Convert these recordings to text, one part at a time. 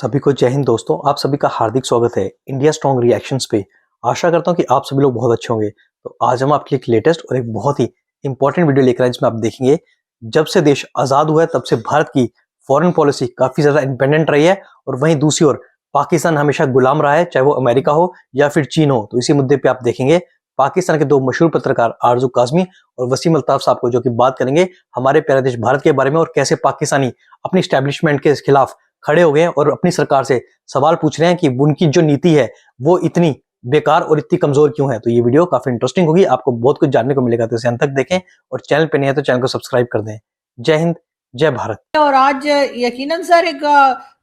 सभी को जय हिंद दोस्तों। आप सभी का हार्दिक स्वागत है इंडिया स्ट्रॉन्ग रिएक्शंस पे। आशा करता हूँ कि आप सभी लोग बहुत अच्छे होंगे। तो आज हम आपके लिए एक लेटेस्ट और एक बहुत ही इंपॉर्टेंट वीडियो लेकर आए जिसमें आप देखेंगे जब से देश आज़ाद हुआ है तब से भारत की फॉरेन पॉलिसी काफ़ी ज़्यादा इंडिपेंडेंट रही है और वहीं दूसरी ओर पाकिस्तान हमेशा गुलाम रहा है, चाहे वो अमेरिका हो या फिर चीन हो। तो इसी मुद्दे पर आप देखेंगे पाकिस्तान के दो मशहूर पत्रकार आरजू काजमी और वसीम अल्ताफ साहब को, जो कि बात करेंगे हमारे प्यारे देश भारत के बारे में और कैसे पाकिस्तानी अपनी स्टैब्लिशमेंट के खिलाफ खड़े हो गए हैं और अपनी सरकार से सवाल पूछ रहे हैं कि उनकी जो नीति है वो इतनी बेकार और इतनी कमजोर क्यों है। तो ये वीडियो काफी इंटरेस्टिंग होगी, आपको बहुत कुछ जानने को मिलेगा। तो इसे अंत तक देखें और चैनल पे नहीं है तो चैनल को सब्सक्राइब कर दें। जय हिंद, जय भारत। और आज यकीनन सर एक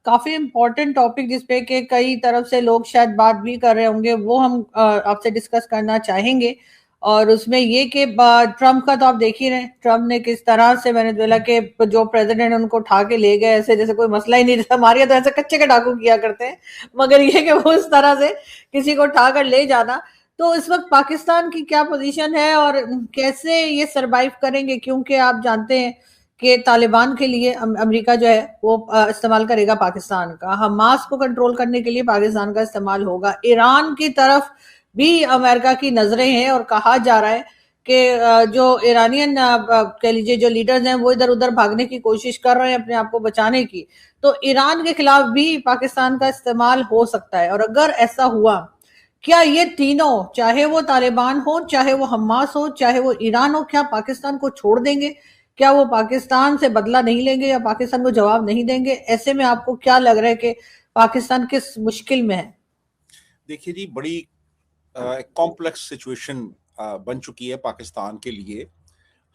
काफी इम्पोर्टेंट टॉपिक जिसपे कि कई तरफ से लोग शायद बात भी कर रहे होंगे, वो हम आपसे डिस्कस करना चाहेंगे। और उसमें ये कि ट्रम्प का तो आप देख ही रहे हैं, ट्रम्प ने किस तरह से वेनेजुएला के जो प्रेसिडेंट उनको उठा के ले गए ऐसे जैसे कोई मसला ही नहीं था। हमारे यहाँ तो ऐसे कच्चे के डाकू किया करते हैं, मगर ये कि वो इस तरह से किसी को उठा कर ले जाना। तो इस वक्त पाकिस्तान की क्या पोजीशन है और कैसे ये सरवाइव करेंगे, क्योंकि आप जानते हैं कि तालिबान के लिए अमेरिका जो है वो इस्तेमाल करेगा पाकिस्तान का, हमास को कंट्रोल करने के लिए पाकिस्तान का इस्तेमाल होगा। ईरान की तरफ भी अमेरिका की नजरें हैं और कहा जा रहा है कि जो ईरानियन कह लीजिए जो लीडर्स हैं वो इधर उधर भागने की कोशिश कर रहे हैं अपने आप को बचाने की। तो ईरान के खिलाफ भी पाकिस्तान का इस्तेमाल हो सकता है। और अगर ऐसा हुआ, क्या ये तीनों, चाहे वो तालिबान हो, चाहे वो हमास हो, चाहे वो ईरान हो, क्या पाकिस्तान को छोड़ देंगे? क्या वो पाकिस्तान से बदला नहीं लेंगे या पाकिस्तान को जवाब नहीं देंगे? ऐसे में आपको क्या लग रहा है कि पाकिस्तान किस मुश्किल में है? देखिए जी, बड़ी कॉम्प्लेक्स सिचुएशन बन चुकी है पाकिस्तान के लिए।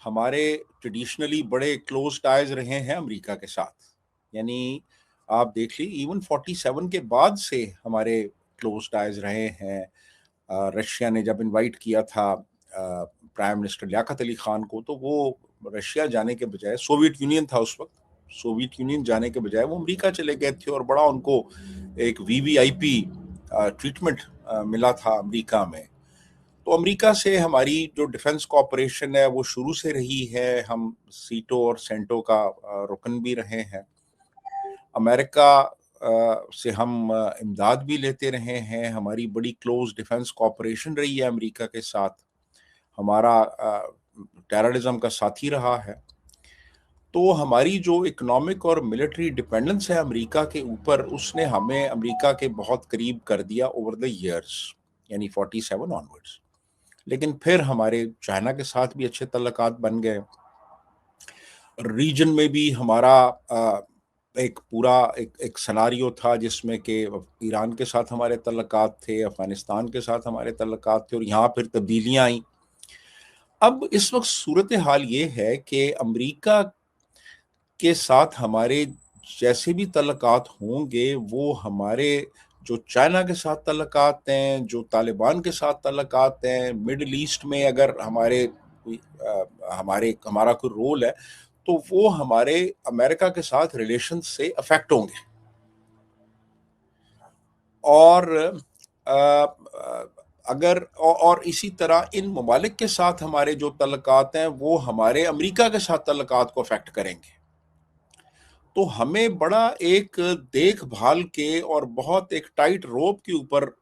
हमारे ट्रेडिशनली बड़े क्लोज टाइज रहे हैं अमेरिका के साथ, यानी आप देख ली इवन 47 के बाद से हमारे क्लोज टाइज रहे हैं। रशिया ने जब इनवाइट किया था प्राइम मिनिस्टर लियाकत अली खान को, तो वो रशिया जाने के बजाय, सोवियत यूनियन था उस वक्त, सोवियत यूनियन जाने के बजाय वो अमेरिका चले गए थे और बड़ा उनको एक वीवीआईपी ट्रीटमेंट मिला था अमेरिका में। तो अमेरिका से हमारी जो डिफेंस कॉपरेशन है वो शुरू से रही है। हम सीटो और सेंटो का रुकन भी रहे हैं। अमेरिका से हम इमदाद भी लेते रहे हैं। हमारी बड़ी क्लोज डिफेंस कॉपरेशन रही है अमेरिका के साथ। हमारा टेररिज्म का साथी रहा है। तो हमारी जो इकोनॉमिक और मिलिट्री डिपेंडेंस है अमेरिका के ऊपर, उसने हमें अमेरिका के बहुत करीब कर दिया ओवर द ईयर्स, यानी 47 ऑनवर्ड्स। लेकिन फिर हमारे चाइना के साथ भी अच्छे तल्लकात बन गए। रीजन में भी हमारा एक पूरा एक सनारियो था जिसमें कि ईरान के साथ हमारे तल्लकात थे, अफगानिस्तान के साथ हमारे तल्लकात थे, और यहाँ फिर तब्दीलियाँ आई। अब इस वक्त सूरत हाल ये है कि अमेरिका के साथ हमारे जैसे भी तल्लकात होंगे, वो हमारे जो चाइना के साथ तल्लकात हैं, जो तालिबान के साथ तल्लकात हैं, मिडल ईस्ट में अगर हमारा कोई रोल है, तो वो हमारे अमेरिका के साथ रिलेशन से अफेक्ट होंगे। और अगर और इसी तरह इन ममालिक के साथ हमारे जो तल्लकात हैं वो हमारे अमेरिका के साथ तल्लकात को अफेक्ट करेंगे। तो हमें बड़ा एक देखभाल के और बहुत एक टाइट रोप के ऊपर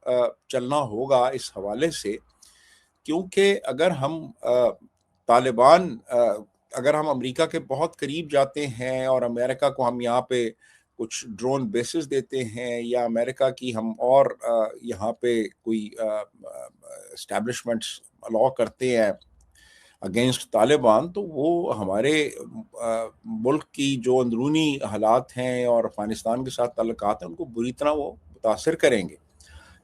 चलना होगा इस हवाले से, क्योंकि अगर हम तालिबान अगर हम अमेरिका के बहुत करीब जाते हैं और अमेरिका को हम यहाँ पे कुछ ड्रोन बेसिस देते हैं, या अमेरिका की हम और यहाँ पे कोई एस्टैब्लिशमेंट्स अलाउ करते हैं अगेंस्ट तालिबान, तो वो हमारे मुल्क की जो अंदरूनी हालात हैं और अफगानिस्तान के साथ तल्लकात हैं उनको बुरी तरह वो मुतासिर करेंगे।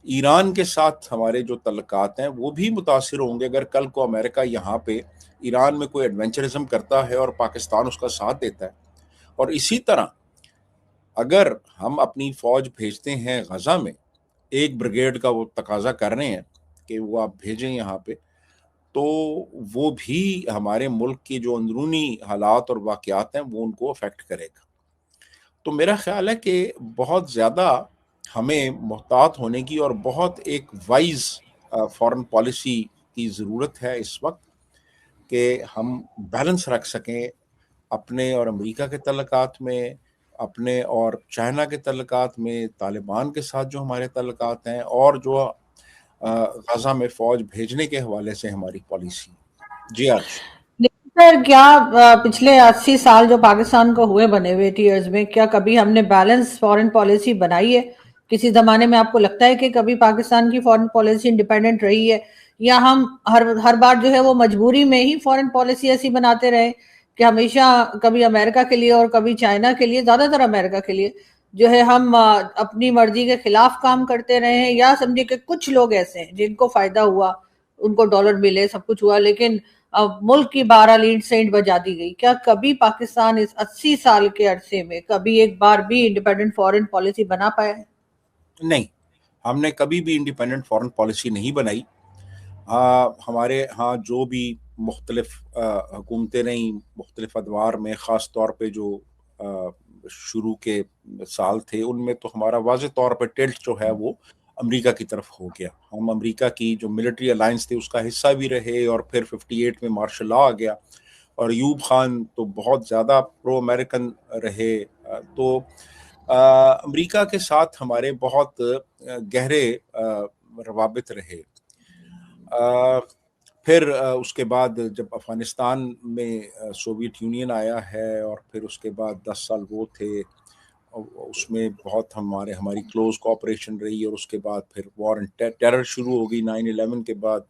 ईरान के साथ हमारे जो तल्लकात हैं वो भी मुतासिर होंगे अगर कल को अमेरिका यहाँ पे ईरान में कोई एडवेंचरिज्म करता है और पाकिस्तान उसका साथ देता है। और इसी तरह अगर हम अपनी फ़ौज भेजते हैं गज़ा में, एक ब्रिगेड का वो तकाजा कर रहे हैं कि वो आप भेजें यहाँ पे, तो वो भी हमारे मुल्क की जो अंदरूनी हालात और वाक़यात हैं वो उनको अफेक्ट करेगा। तो मेरा ख्याल है कि बहुत ज़्यादा हमें मुहतात होने की और बहुत एक वाइज फॉरेन पॉलिसी की ज़रूरत है इस वक्त, कि हम बैलेंस रख सकें अपने और अमेरिका के तल्लकात में, अपने और चाइना के ताल्लुकात में, तालिबान के साथ जो हमारे ताल्लुकात हैं, और जो गाज़ा में फ़ौज भेजने के हवाले से हमारी पॉलिसी। जी अर्श। लेकिन सर क्या पिछले 80 साल जो पाकिस्तान को हुए बने हुए 80 इयर्स में, क्या कभी हमने बैलेंस फॉरेन पॉलिसी बनाई है? किसी जमाने में आपको लगता है कि कभी पाकिस्तान की फॉरेन पॉलिसी इंडिपेंडेंट रही है, या हम हर बार जो है वो मजबूरी में ही फॉरेन पॉलिसी ऐसी बनाते रहे कि हमेशा कभी अमेरिका के लिए और कभी चाइना के लिए, ज्यादातर अमेरिका के लिए जो है हम अपनी मर्जी के खिलाफ काम करते रहे हैं? या समझिए कि कुछ लोग ऐसे हैं जिनको फायदा हुआ, उनको डॉलर मिले, सब कुछ हुआ, लेकिन अब मुल्क की 12 लीड सेंट बजा दी गई। क्या कभी पाकिस्तान इस 80 साल के अरसे में कभी एक बार भी इंडिपेंडेंट फॉरेन पॉलिसी बना पाया है? नहीं, हमने कभी भी इंडिपेंडेंट फॉरेन पॉलिसी नहीं बनाई। हमारे यहाँ जो भी मुख्तलिफ हुकूमतें रहीं मुख्तलिफ अदवार में, ख़ास तौर पे जो शुरू के साल थे, उनमें तो हमारा वाज़ेह तौर पे टिल्ट जो है वो अमेरिका की तरफ हो गया। हम अमेरिका की जो मिलिट्री अलायंस थी उसका हिस्सा भी रहे, और फिर 58 में मार्शल लॉ आ गया, और अयूब खान तो बहुत ज़्यादा प्रो अमेरिकन रहे। तो अमेरिका के साथ हमारे बहुत गहरे रवाबित रहे। फिर उसके बाद जब अफ़गानिस्तान में सोवियत यूनियन आया है, और फिर उसके बाद 10 साल वो थे, उसमें बहुत हमारी क्लोज कोऑपरेशन रही, और उसके बाद फिर वॉर एंड टेरर शुरू हो गई 9/11 के बाद।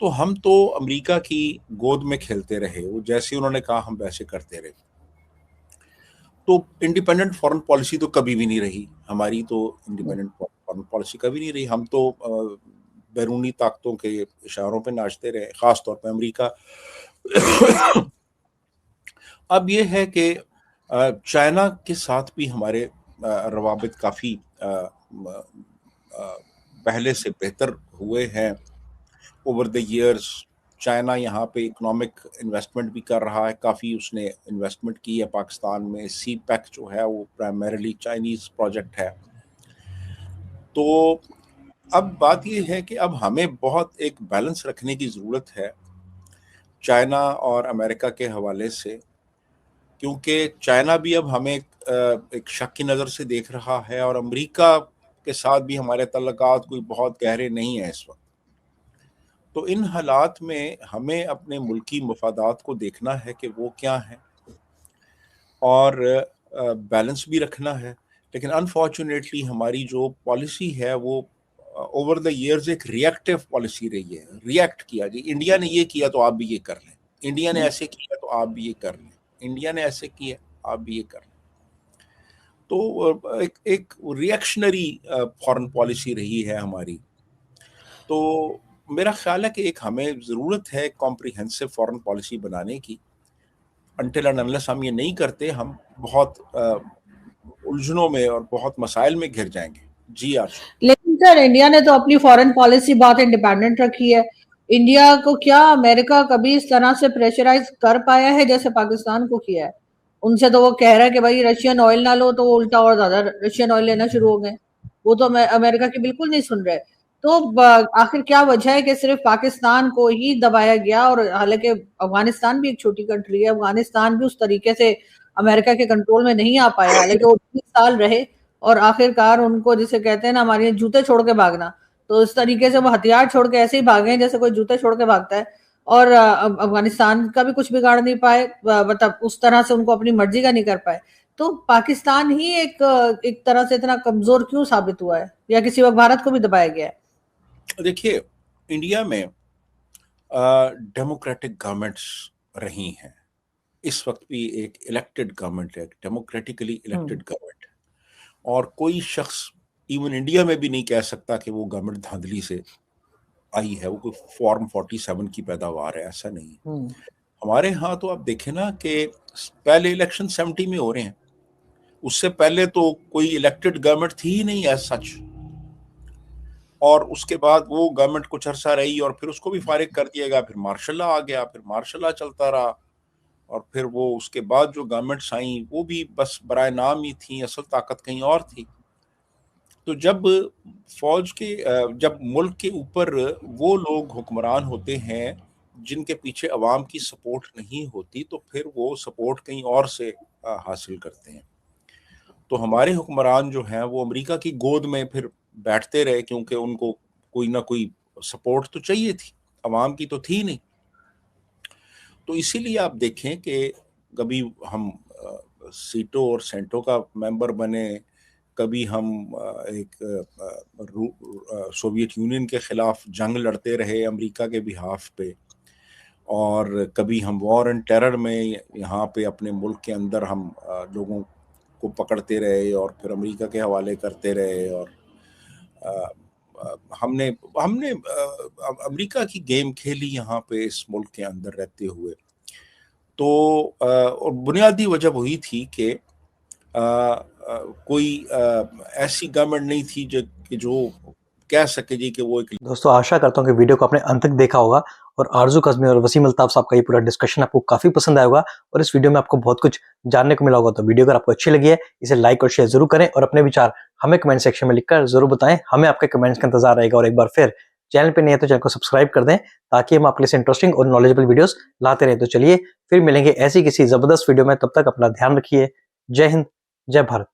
तो हम तो अमेरिका की गोद में खेलते रहे, वो जैसे उन्होंने कहा हम वैसे करते रहे। तो इंडिपेंडेंट फॉरेन पॉलिसी तो कभी भी नहीं रही हमारी, तो इंडिपेंडेंट फॉरेन पॉलिसी कभी नहीं रही। हम तो बैरूनी ताकतों के इशारों पे नाचते रहे, ख़ास तौर पे अमेरिका। अब ये है कि चाइना के साथ भी हमारे रवाबित काफ़ी पहले से बेहतर हुए हैं ओवर द ईयर्स। चाइना यहाँ पे इकोनॉमिक इन्वेस्टमेंट भी कर रहा है, काफ़ी उसने इन्वेस्टमेंट की है पाकिस्तान में। सी पैक जो है वो प्राइमरीली चाइनीज़ प्रोजेक्ट है। तो अब बात ये है कि अब हमें बहुत एक बैलेंस रखने की ज़रूरत है चाइना और अमेरिका के हवाले से, क्योंकि चाइना भी अब हमें एक शक की नज़र से देख रहा है, और अमेरिका के साथ भी हमारे तल्लुकात कोई बहुत गहरे नहीं है इस वक्त। तो इन हालात में हमें अपने मुल्की मफादात को देखना है कि वो क्या है, और बैलेंस भी रखना है। लेकिन अनफॉर्चुनेटली हमारी जो पॉलिसी है वो ओवर द ईयर्स एक रिएक्टिव पॉलिसी रही है। रिएक्ट किया जी, इंडिया ने ये किया तो आप भी ये कर लें, इंडिया ने ऐसे किया तो आप भी ये कर लें, इंडिया ने ऐसे किया आप भी ये कर लें। तो एक रिएक्शनरी फॉरेन पॉलिसी रही है हमारी। तो मेरा ख्याल है कि एक हमें ज़रूरत है कॉम्प्रिहेंसिव फॉरेन पॉलिसी बनाने की। अनटिल एंड अनलेस हम ये नहीं करते, हम बहुत उलझनों में और बहुत मसाइल में घिर जाएंगे। जी आशा। लेकिन सर इंडिया ने तो अपनी फॉरेन पॉलिसी बहुत इंडिपेंडेंट रखी है। इंडिया को क्या अमेरिका कभी इस तरह से प्रेशराइज कर पाया है जैसे पाकिस्तान को किया है? उनसे तो वो कह रहा है कि भाई रशियन ऑयल ना लो, तो वो उल्टा और ज्यादा रशियन ऑयल लेना शुरू हो गए। वो तो अमेरिका की बिल्कुल नहीं सुन रहे। तो आखिर क्या वजह है कि सिर्फ पाकिस्तान को ही दबाया गया? और हालांकि अफगानिस्तान भी एक छोटी कंट्री है, अफगानिस्तान भी उस तरीके से अमेरिका के कंट्रोल में नहीं आ पाया, हालांकि वो 20 साल रहे और आखिरकार उनको, जिसे कहते हैं ना हमारे यहाँ जूते छोड़ के भागना, तो इस तरीके से वो हथियार छोड़ के ऐसे ही भागे जैसे कोई जूते छोड़ के भागता है। और अफगानिस्तान का भी कुछ बिगाड़ नहीं पाए, मतलब उस तरह से उनको अपनी मर्जी का नहीं कर पाए। तो पाकिस्तान ही एक तरह से इतना कमजोर क्यों साबित हुआ है, या किसी वक्त भारत को भी दबाया गया है? देखिए, इंडिया में डेमोक्रेटिक गवर्नमेंट्स रही हैं। इस वक्त भी एक इलेक्टेड गवर्नमेंट है, डेमोक्रेटिकली इलेक्टेड गवर्नमेंट, और कोई शख्स इवन इंडिया में भी नहीं कह सकता कि वो गवर्नमेंट धांधली से आई है, वो कोई फॉर्म 47 की पैदावार है, ऐसा नहीं है। हमारे यहाँ तो आप देखें ना कि पहले इलेक्शन 70 में हो रहे हैं, उससे पहले तो कोई इलेक्टेड गवर्नमेंट थी ही नहीं एज सच, और उसके बाद वो गवर्नमेंट कुछ अरसा रही और फिर उसको भी फारिग कर दिया गया, फिर मार्शल लॉ आ गया, फिर मार्शल लॉ चलता रहा, और फिर वो उसके बाद जो गवर्नमेंट्स आई वो भी बस बराए नाम ही थी, असल ताकत कहीं और थी। तो जब फौज के जब मुल्क के ऊपर वो लोग हुक्मरान होते हैं जिनके पीछे अवाम की सपोर्ट नहीं होती, तो फिर वो सपोर्ट कहीं और से हासिल करते हैं। तो हमारे हुक्मरान जो हैं वो अमेरिका की गोद में फिर बैठते रहे, क्योंकि उनको कोई ना कोई सपोर्ट तो चाहिए थी, अवाम की तो थी नहीं। तो इसीलिए आप देखें कि कभी हम सीटो और सेंटो का मेंबर बने, कभी हम सोवियत यूनियन के खिलाफ जंग लड़ते रहे अमेरिका के बिहाफ पे, और कभी हम वॉर एंड टेरर में यहाँ पे अपने मुल्क के अंदर हम लोगों को पकड़ते रहे और फिर अमेरिका के हवाले करते रहे। और हमने हमने अमेरिका की गेम खेली यहाँ पे इस मुल्क के अंदर रहते हुए। तो और बुनियादी वजह वही थी कि कोई ऐसी गवर्नमेंट नहीं थी जो कह सके जी कि वो एक। दोस्तों आशा करता हूँ कि वीडियो को आपने अंत तक देखा होगा और आरजू कज़मी और वसीम अल्ताफ साहब का ये पूरा डिस्कशन आपको काफी पसंद आया होगा और इस वीडियो में आपको बहुत कुछ जानने को मिला होगा। तो वीडियो अगर आपको अच्छी लगी है इसे लाइक और शेयर जरूर करें और अपने विचार हमें कमेंट सेक्शन में लिखकर जरूर बताएं। हमें आपके कमेंट्स का इंतजार रहेगा। और एक बार फिर चैनल पे नहीं है तो चैनल को सब्सक्राइब कर दें ताकि हम आपके लिए इंटरेस्टिंग और नॉलेजेबल वीडियोस लाते रहें। तो चलिए फिर मिलेंगे ऐसी किसी जबरदस्त वीडियो में, तब तक अपना ध्यान रखिए। जय हिंद, जय भारत।